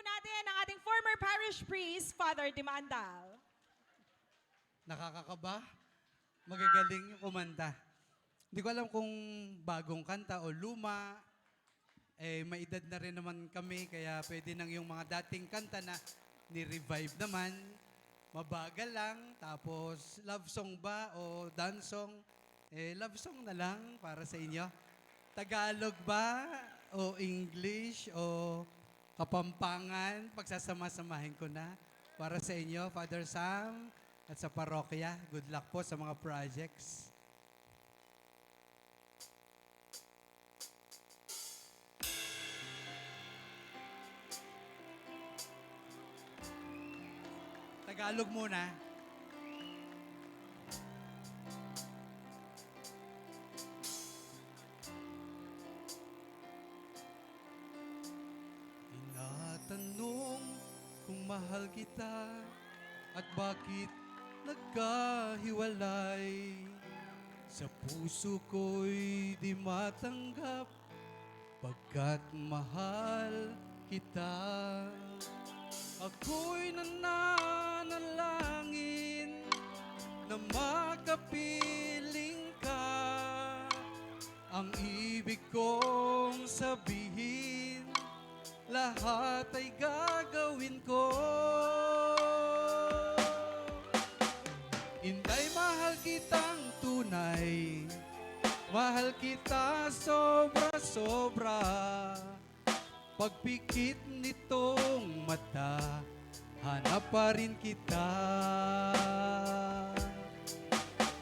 natin ang ating former parish priest, Father Dimandal. Nakakakaba? Magagaling kumanta. Hindi ko alam kung bagong kanta o luma. May edad na rin naman kami, kaya pwede nang yung mga dating kanta na ni-revive naman. Mabagal lang, tapos love song ba o dance song? Love song na lang para sa inyo. Tagalog ba o English o Kapampangan? Pagsasama-samahin ko na para sa inyo, Father Sam. At sa parokya, good luck po sa mga projects. Tagalog muna. Tinatanong kung mahal kita at bakit nagkahiwalay. Sa puso ko'y di matanggap pagkat mahal kita. Ako'y nananalangin na makapiling ka. Ang ibig kong sabihin, lahat ay gagawin ko. Inday, mahal kitang tunay. Mahal kita sobra-sobra. Pagpikit nitong mata, hanap pa rin kita.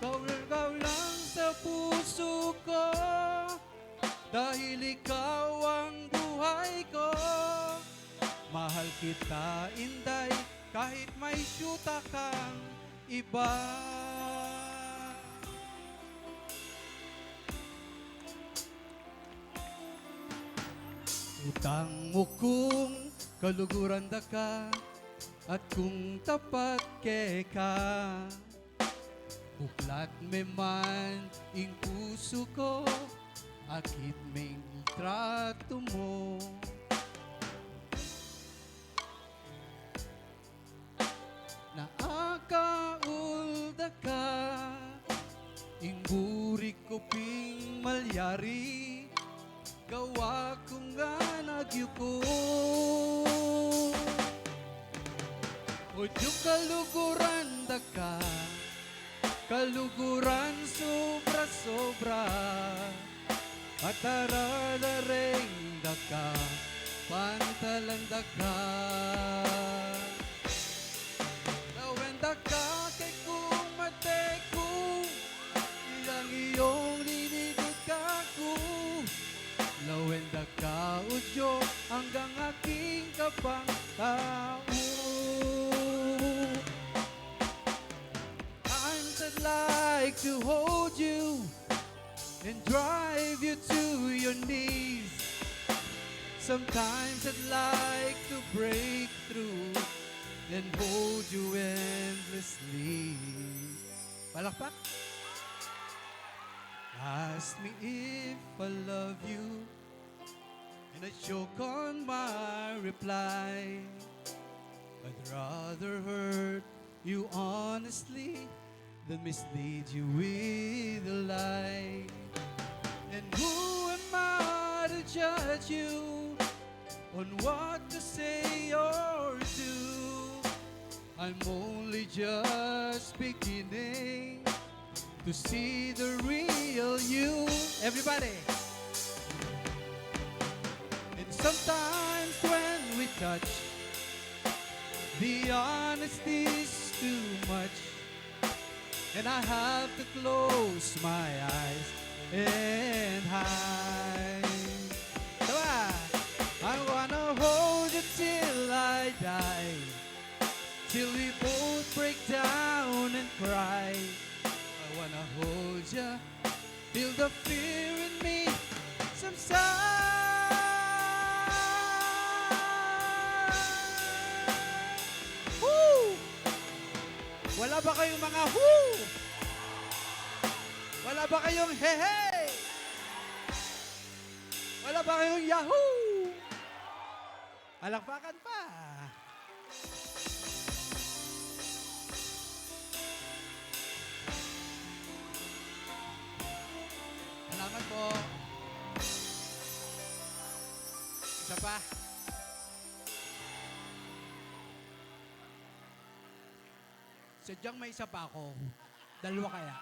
Ikaw lang sa puso ko, dahil ikaw ang buhay ko. Mahal kita, Inday, kahit may syuta kang iba. Utang mo kung kaluguran da ka, at kung tapat ke ka. Buklat me man ing puso ko, akit meng trato mo. Naakaulda ka, ing burik ko ping malyari, gawa ko nga nagyuko. Udyo kaluguran da ka, kaluguran sobra-sobra, pataradaring da ka, pantalan da ka. Lawen da ka kay kumate ko, ilang iyong linigod ka ko. Lawen da ka, udyo, hanggang aking kapang tao. I'd like to hold you and drive you to your knees. Sometimes I'd like to break through and hold you endlessly. Palakpak. Ask me if I love you, and I choke on my reply. I'd rather hurt you honestly than mislead you with a lie. And who am I to judge you on what to say or do? I'm only just beginning to see the real you. Everybody. And sometimes when we touch, the honesty's too much, and I have to close my eyes and hide. I wanna hold you till I die, till we both break down and cry. I wanna hold you till the fear in me subsides. Woo! Wala ba kayong mga woo? Wala ba kayong hey-hey? Wala ba kayong yahoo? Palakpakan pa. Salamat po. Isa pa. Sadyang may isa pa ako. Dalawa kaya.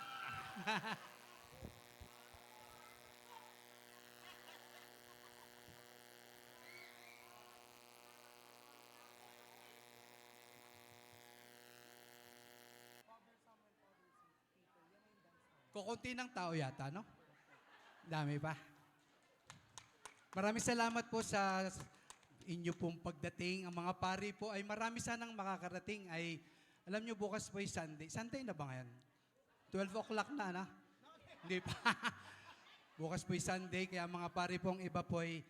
Kukunti ng tao yata, no? Dami pa. Maraming salamat po sa inyo pong pagdating. Ang mga pari po ay marami sanang makakarating. Ay, alam nyo, bukas po ay Sunday. Sunday na ba ngayon? 12 o'clock na, na? Hindi pa. Bukas po ay Sunday, kaya mga pari pong iba po ay